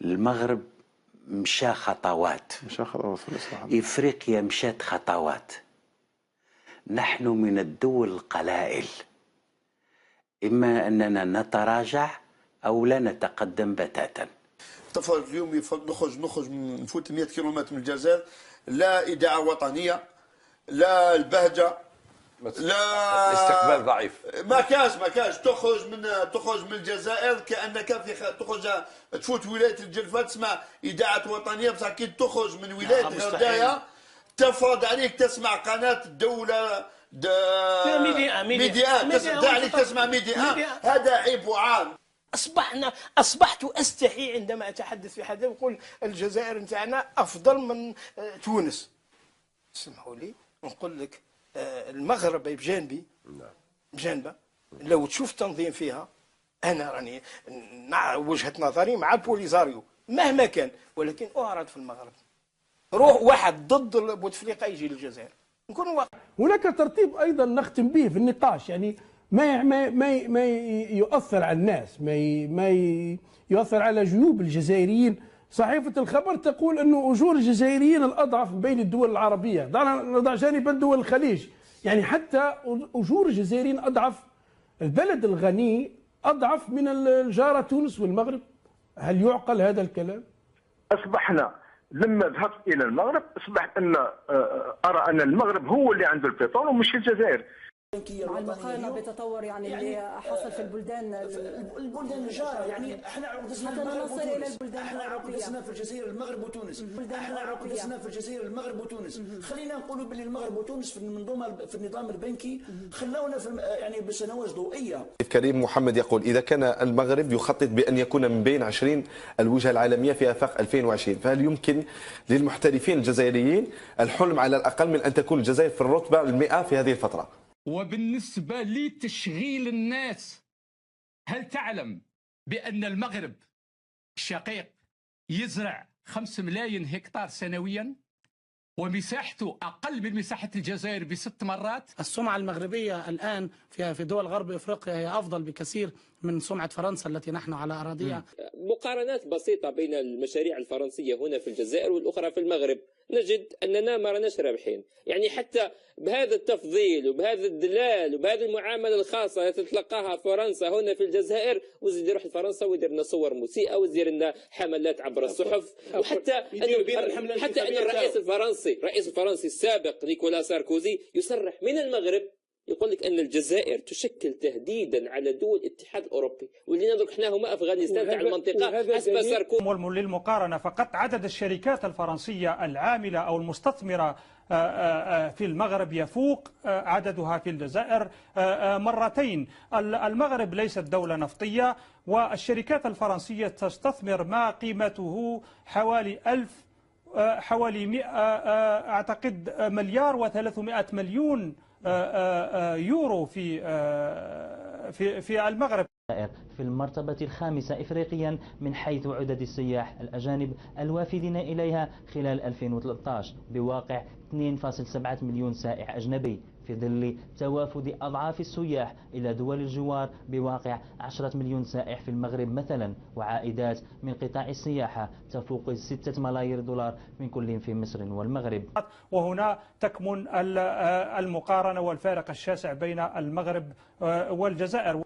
المغرب مشى خطوات في الإصلاحات. إفريقيا مشات خطوات. نحن من الدول القلائل إما أننا نتراجع أو لا نتقدم بتاتا. طفل اليوم نخرج نفوت 100 كيلومتر من الجزائر، لا إذاعة وطنية، لا البهجة، لا الاستقبال ضعيف. ما كاش تخرج من الجزائر كأنك تخرج تفوت ولاية الجلفة تسمع إذاعة وطنية، بصح كي تخرج من ولاية غرداية تفرض عليك تسمع قناة الدولة ميديان تفرض عليك تسمع ميديان. هذا عيب وعار. أصبحت أستحي عندما أتحدث في حدث وأقول الجزائر نتاعنا أفضل من تونس. اسمحوا لي نقول لك المغرب بجانبه لو تشوف تنظيم فيها، أنا راني وجهة نظري مع البوليزاريو مهما كان، ولكن أعرض في المغرب روح واحد ضد بوتفليقة يجي للجزائر نكون واقع. هناك ترتيب أيضا نختم به في النقاش، يعني ما يؤثر على الناس، ما يؤثر على جيوب الجزائريين. صحيفة الخبر تقول أن أجور الجزائريين الأضعف بين الدول العربية، نضع جانبا دول الخليج، يعني حتى أجور الجزائريين أضعف. البلد الغني أضعف من الجارة تونس والمغرب. هل يعقل هذا الكلام؟ أصبحنا لما ذهبت إلى المغرب أصبحت أرى أن المغرب هو اللي عنده البترول ومش الجزائر. مع المقارنة بتطور اللي حصل في البلدان الجارة، يعني احنا عرضنا في الجزائر المغرب وتونس، احنا عرضنا في الجزائر المغرب وتونس. خلينا نقولوا باللي المغرب وتونس في المنظومه في النظام البنكي خلونا في بسنوات ضوئيه. كريم محمد يقول إذا كان المغرب يخطط بأن يكون من بين 20 الوجهة العالمية في آفاق 2020، فهل يمكن للمحترفين الجزائريين الحلم على الأقل من أن تكون الجزائر في الرتبة 100 في هذه الفترة؟ وبالنسبة لتشغيل الناس، هل تعلم بأن المغرب الشقيق يزرع 5 ملايين هكتار سنويا ومساحته أقل من مساحة الجزائر ب6 مرات؟ السمعة المغربية الآن في دول غرب إفريقيا هي أفضل بكثير من سمعة فرنسا التي نحن على أراضيها. مقارنات بسيطة بين المشاريع الفرنسية هنا في الجزائر والأخرى في المغرب، نجد أننا ما رناش رابحين. يعني حتى بهذا التفضيل وبهذا الدلال وبهذه المعاملة الخاصة التي تتلقاها فرنسا هنا في الجزائر، وزيد يروح لفرنسا ويدير لنا صور مسيئة ويدير لنا حملات عبر الصحف، وحتى أن الرئيس الفرنسي السابق نيكولا ساركوزي يصرح من المغرب يقول لك أن الجزائر تشكل تهديدا على دول الاتحاد الأوروبي، واللي نظرك احنا هما أفغانستان تاع المنطقة حسب ساركوزي. للمقارنة فقط عدد الشركات الفرنسية العاملة أو المستثمرة في المغرب يفوق عددها في الجزائر مرتين. المغرب ليست دولة نفطية، والشركات الفرنسية تستثمر ما قيمته حوالي 100 أعتقد مليار و300 مليون يورو في المغرب. في المرتبة الخامسة إفريقيا من حيث عدد السياح الأجانب الوافدين إليها خلال 2013 بواقع 2.7 مليون سائح أجنبي، في ظل توافد أضعاف السياح إلى دول الجوار بواقع 10 مليون سائح في المغرب مثلا، وعائدات من قطاع السياحة تفوق 6 ملايير دولار من كل في مصر والمغرب. وهنا تكمن المقارنة والفارق الشاسع بين المغرب والجزائر.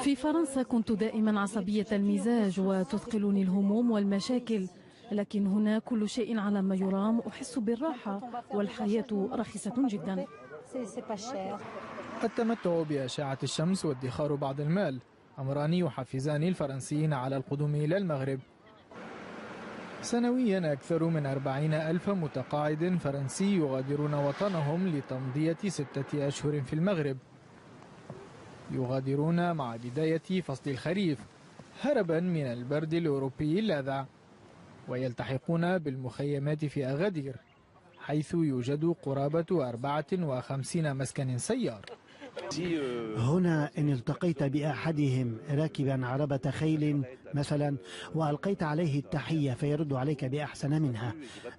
في فرنسا كنت دائما عصبية المزاج وتثقلني الهموم والمشاكل، لكن هنا كل شيء على ما يرام، أحس بالراحة والحياة رخيصة جدا. التمتع بأشعة الشمس وادخار بعض المال أمران يحفزان الفرنسيين على القدوم إلى المغرب. سنويا أكثر من 40,000 متقاعد فرنسي يغادرون وطنهم لتمضية 6 أشهر في المغرب. يغادرون مع بداية فصل الخريف هربا من البرد الأوروبي اللاذع، ويلتحقون بالمخيمات في أغادير حيث يوجد قرابة 54 مسكن سيار. هنا إن التقيت بأحدهم راكبا عربة خيل مثلا وألقيت عليه التحية فيرد عليك بأحسن منها،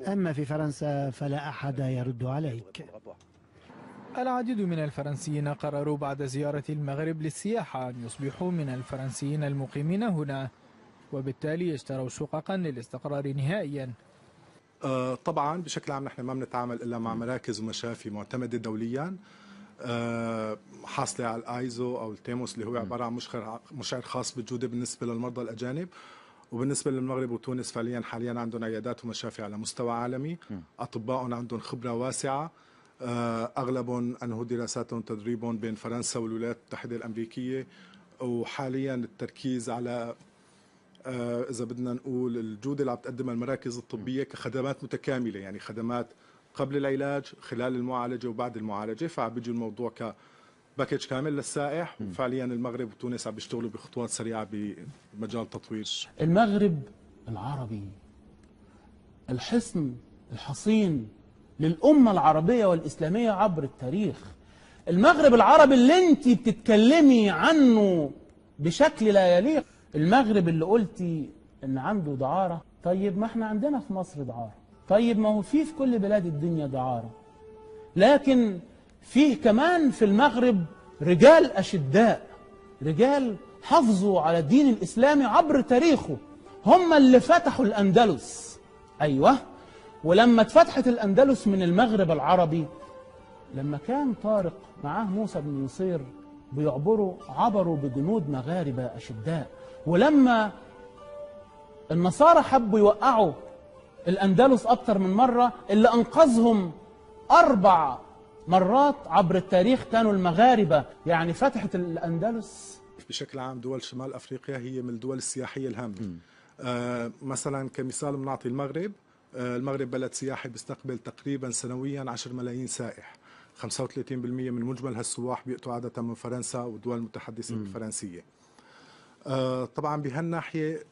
أما في فرنسا فلا أحد يرد عليك. العديد من الفرنسيين قرروا بعد زيارة المغرب للسياحة أن يصبحوا من الفرنسيين المقيمين هنا، وبالتالي اشتروا شققا للاستقرار نهائيا. طبعا بشكل عام نحن ما بنتعامل الا مع مراكز ومشافي معتمده دوليا حاصله على الايزو او التيموس اللي هو عباره عن مشعر خاص بالجوده بالنسبه للمرضى الاجانب. وبالنسبه للمغرب وتونس فعليا حاليا عندهم عيادات ومشافي على مستوى عالمي، اطبائهم عندهم خبره واسعه، اغلبهم انهوا دراساتهم وتدريبهم بين فرنسا والولايات المتحده الامريكيه، وحاليا التركيز على إذا بدنا نقول الجودة اللي عم تقدمها المراكز الطبية كخدمات متكاملة، يعني خدمات قبل العلاج، خلال المعالجة وبعد المعالجة، فعم بيجي الموضوع كباكج كامل للسائح. وفعليا المغرب وتونس عم بيشتغلوا بخطوات سريعة بمجال التطوير. المغرب العربي الحصن الحصين للأمة العربية والإسلامية عبر التاريخ. المغرب العربي اللي انت بتتكلمي عنه بشكل لا يليق. المغرب اللي قلتي ان عنده دعارة، طيب ما احنا عندنا في مصر دعارة، طيب ما هو في كل بلاد الدنيا دعارة، لكن فيه كمان في المغرب رجال أشداء، رجال حافظوا على الدين الإسلامي عبر تاريخه، هم اللي فتحوا الأندلس. أيوة، ولما اتفتحت الأندلس من المغرب العربي، لما كان طارق معاه موسى بن نصير عبروا بجنود مغاربة أشداء. ولما النصارى حبوا يوقعوا الأندلس أكتر من مرة، اللي أنقذهم 4 مرات عبر التاريخ كانوا المغاربة. يعني فتحت الأندلس. بشكل عام دول شمال أفريقيا هي من الدول السياحية الهامة. مثلا كمثال بنعطي المغرب. المغرب بلد سياحي بيستقبل تقريبا سنويا 10 ملايين سائح، 35% من مجمل هالسواح بيأتوا عادة من فرنسا والدول المتحدثة بالفرنسية. طبعا بهالناحية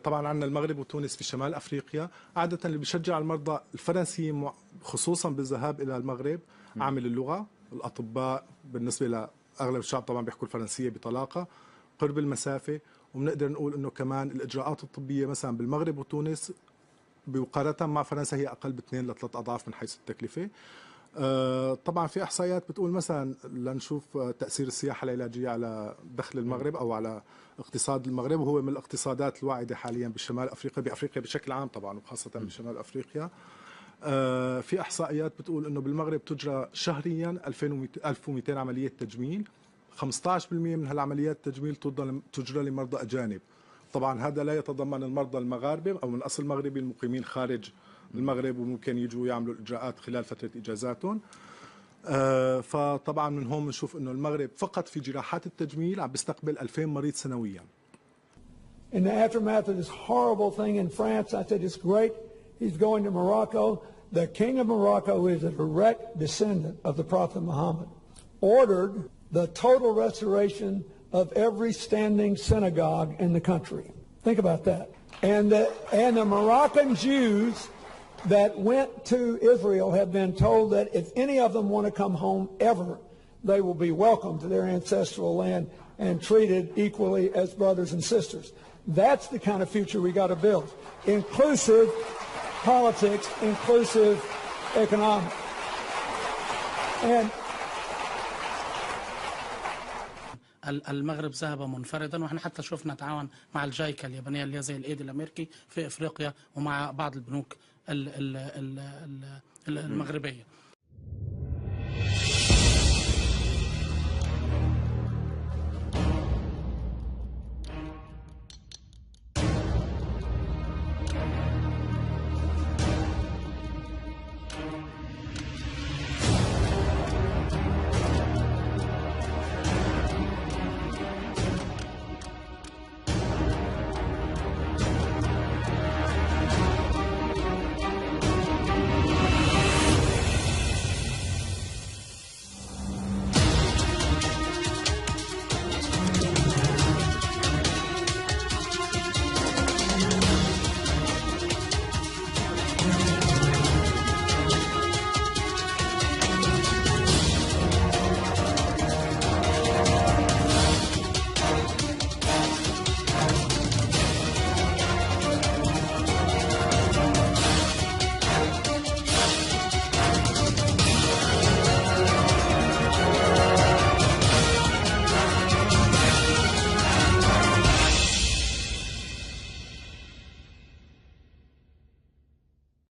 طبعا عندنا المغرب وتونس في شمال أفريقيا. عادة اللي بيشجع المرضى الفرنسيين خصوصا بالذهاب إلى المغرب عامل اللغة، الأطباء بالنسبة لأغلب الشعب طبعا بيحكوا الفرنسية بطلاقة، قرب المسافة، وبنقدر نقول إنه كمان الإجراءات الطبية مثلا بالمغرب وتونس مقارنة مع فرنسا هي أقل ب2 ل3 أضعاف من حيث التكلفة. طبعا في إحصائيات بتقول مثلا لنشوف تأثير السياحة العلاجية على دخل المغرب أو على اقتصاد المغرب، وهو من الاقتصادات الواعدة حاليا بشمال أفريقيا، بأفريقيا بشكل عام طبعا وخاصة بشمال أفريقيا. في إحصائيات بتقول إنه بالمغرب تجرى شهريا 1200 عملية تجميل، 15% من هالعمليات التجميل تجرى لمرضى أجانب. طبعا هذا لا يتضمن المرضى المغاربة أو من أصل مغربي المقيمين خارج المغرب وممكن يجوا يعملوا الإجراءات خلال فترة إجازاتهم. فطبعا من هون بنشوف إنه المغرب فقط في جراحات التجميل عم بيستقبل 2000 مريض سنويا. In the aftermath of this horrible thing in France, I said, it's great. He's going to Morocco. The king of Morocco is a direct descendant of the Prophet Muhammad. Ordered the total restoration of every standing synagogue in the country. Think about that. And the Moroccan Jews that went to Israel have been told that if any of them want to come home ever, they will be welcome to their ancestral land and treated equally as brothers and sisters. That's the kind of future we got to build. Inclusive politics, inclusive economics. And المغرب ذهب منفردا، واحنا حتى شفنا تعاون مع الجايكا اليابانيه اللي هي زي الايد الامريكي في افريقيا ومع بعض البنوك المغربيه.